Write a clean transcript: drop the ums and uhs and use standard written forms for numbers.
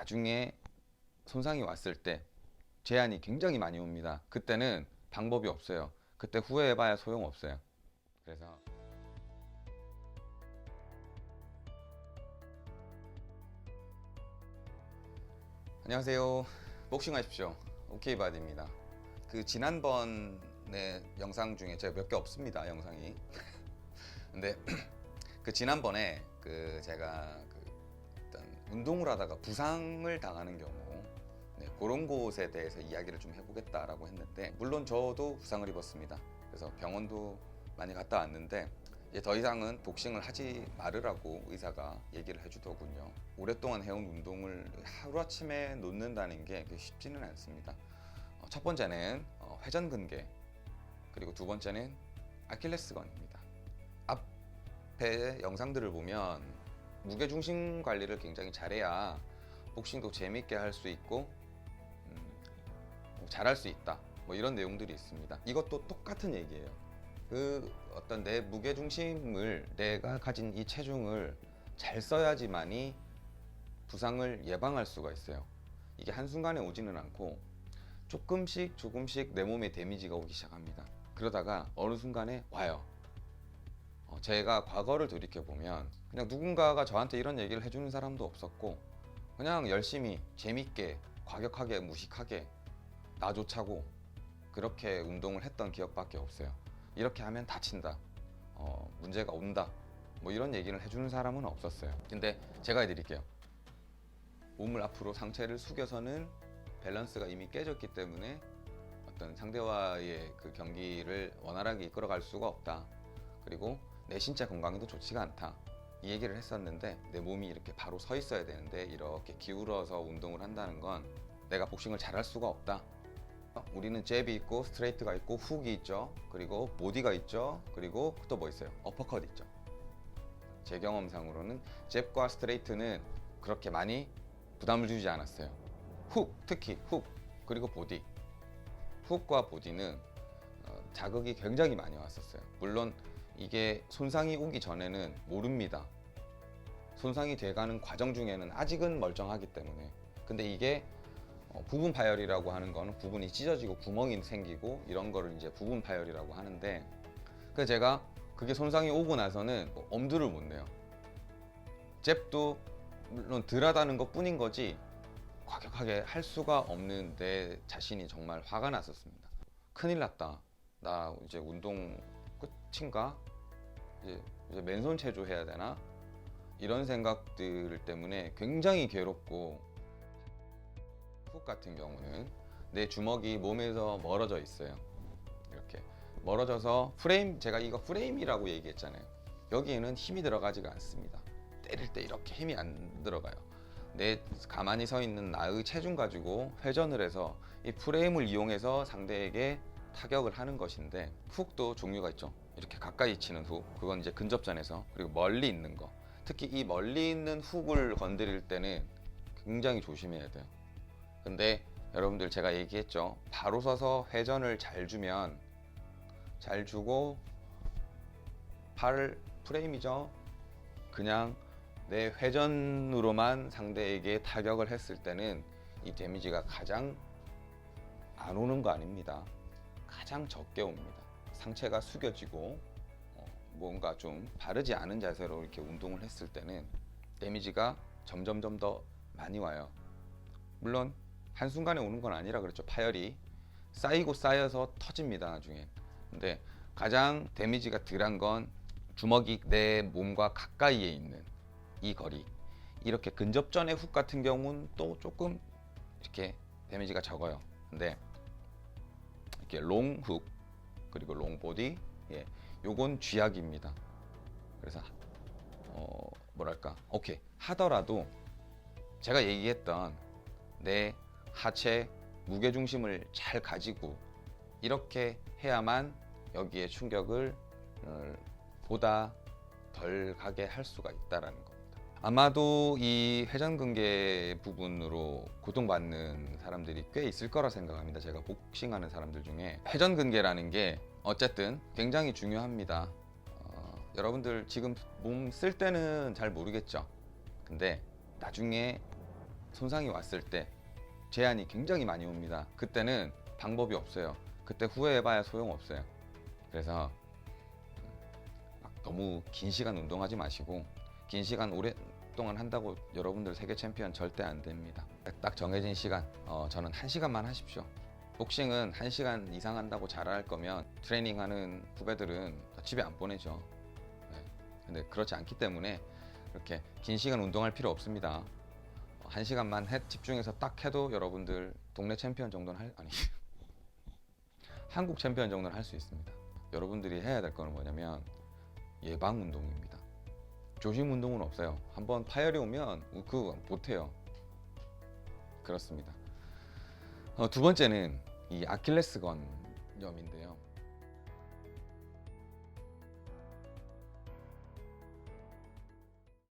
나중에 손상이 왔을 때 제한이 굉장히 많이 옵니다. 그때는 방법이 없어요. 그때 후회해봐야 소용없어요. 그래서 안녕하세요. 복싱 하십시오. 오케이바디입니다. 그 지난번에 영상 중에 제가 몇 개 없습니다. 영상이. 근데 그 지난번에 그 제가 일단 운동을 하다가 부상을 당하는 경우, 그런 곳에 대해서 이야기를 좀 해보겠다라고 했는데, 물론 저도 부상을 입었습니다. 그래서 병원도 많이 갔다 왔는데 이제 더 이상은 복싱을 하지 말으라고 의사가 얘기를 해주더군요. 오랫동안 해온 운동을 하루아침에 놓는다는 게 쉽지는 않습니다. 첫 번째는 회전근개, 그리고 두 번째는 아킬레스건입니다. 앞에 영상들을 보면 무게중심 관리를 굉장히 잘해야 복싱도 재밌게 할 수 있고 잘할 수 있다, 뭐 이런 내용들이 있습니다. 이것도 똑같은 얘기예요. 그 어떤 내 무게중심을, 내가 가진 이 체중을 잘 써야지만이 부상을 예방할 수가 있어요. 이게 한순간에 오지는 않고 조금씩 내 몸에 데미지가 오기 시작합니다. 그러다가 어느 순간에 와요. 제가 과거를 돌이켜보면 그냥 누군가가 저한테 이런 얘기를 해주는 사람도 없었고, 그냥 열심히 재밌게 과격하게 무식하게 나조차고 그렇게 운동을 했던 기억밖에 없어요. 이렇게 하면 다친다, 문제가 온다, 뭐 이런 얘기를 해주는 사람은 없었어요. 근데 제가 해드릴게요. 몸을 앞으로, 상체를 숙여서는 밸런스가 이미 깨졌기 때문에 어떤 상대와의 그 경기를 원활하게 이끌어갈 수가 없다. 그리고 내 신체 건강에도 좋지가 않다, 이 얘기를 했었는데, 내 몸이 이렇게 바로 서 있어야 되는데 이렇게 기울어서 운동을 한다는 건 내가 복싱을 잘할 수가 없다. 우리는 잽이 있고 스트레이트가 있고 훅이 있죠. 그리고 보디가 있죠. 그리고 또 뭐 있어요? 어퍼컷 있죠. 제 경험상으로는 잽과 스트레이트는 그렇게 많이 부담을 주지 않았어요. 훅, 특히 훅, 그리고 보디. 훅과 보디는 자극이 굉장히 많이 왔었어요. 물론 이게 손상이 오기 전에는 모릅니다. 손상이 돼가는 과정 중에는 아직은 멀쩡하기 때문에. 근데 이게 부분 파열이라고 하는 거는 부분이 찢어지고 구멍이 생기고 이런 거를 이제 부분 파열이라고 하는데, 그래서 제가 그게 손상이 오고 나서는 엄두를 못 내요. 잽도 물론 덜하다는 것 뿐인 거지 과격하게 할 수가 없는 내 자신이 정말 화가 났었습니다. 큰일 났다, 나 이제 운동 끝인가? 이제 맨손 체조 해야 되나? 이런 생각들 때문에 굉장히 괴롭고, 훅 같은 경우는 내 주먹이 몸에서 멀어져 있어요. 이렇게 멀어져서 프레임, 제가 이거 프레임이라고 얘기했잖아요. 여기에는 힘이 들어가지가 않습니다. 때릴 때 이렇게 힘이 안 들어가요. 내 가만히 서 있는 나의 체중 가지고 회전을 해서 이 프레임을 이용해서 상대에게 타격을 하는 것인데, 훅도 종류가 있죠. 이렇게 가까이 치는 훅, 그건 이제 근접전에서. 그리고 멀리 있는 거, 특히 이 멀리 있는 훅을 건드릴 때는 굉장히 조심해야 돼요. 근데 여러분들, 제가 얘기했죠. 바로 서서 회전을 잘 주면, 잘 주고 팔 프레임이죠. 그냥 내 회전으로만 상대에게 타격을 했을 때는 이 데미지가 가장 안 오는 거 아닙니다. 가장 적게 옵니다. 상체가 숙여지고 뭔가 좀 바르지 않은 자세로 이렇게 운동을 했을 때는 데미지가 점점 더 많이 와요. 물론 한순간에 오는 건 아니라 그랬죠. 파열이 쌓이고 쌓여서 터집니다, 나중에. 근데 가장 데미지가 덜한 건 주먹이 내 몸과 가까이에 있는 이 거리. 이렇게 근접전의 훅 같은 경우는 또 조금 이렇게 데미지가 적어요. 근데 이렇게 롱 훅, 그리고 롱 보디, 요건 쥐약입니다. 그래서 뭐랄까, 오케이 하더라도 제가 얘기했던 내 하체 무게중심을 잘 가지고 이렇게 해야만 여기에 충격을 보다 덜 가게 할 수가 있다라는 겁니다. 아마도 이 회전근개 부분으로 고통받는 사람들이 꽤 있을 거라 생각합니다. 제가 복싱하는 사람들 중에 회전근개라는 게 어쨌든 굉장히 중요합니다. 여러분들 지금 몸 쓸 때는 잘 모르겠죠. 근데 나중에 손상이 왔을 때 제한이 굉장히 많이 옵니다. 그때는 방법이 없어요. 그때 후회해봐야 소용없어요. 그래서 막 너무 긴 시간 운동하지 마시고, 긴 시간 오랫동안 한다고 여러분들 세계 챔피언 절대 안 됩니다. 딱 정해진 시간, 저는 1시간만 하십시오. 복싱은 1시간 이상 한다고 잘할 거면 트레이닝하는 후배들은 집에 안 보내죠. 네. 근데 그렇지 않기 때문에 그렇게 긴 시간 운동할 필요 없습니다. 1시간만 집중해서 딱 해도 여러분들 동네 챔피언 정도는 아니 한국 챔피언 정도는 할 수 있습니다. 여러분들이 해야 될 거는 뭐냐면 예방 운동입니다. 조심 운동은 없어요. 한번 파열이 오면 그거 못해요. 그렇습니다. 두 번째는 이 아킬레스건염인데요.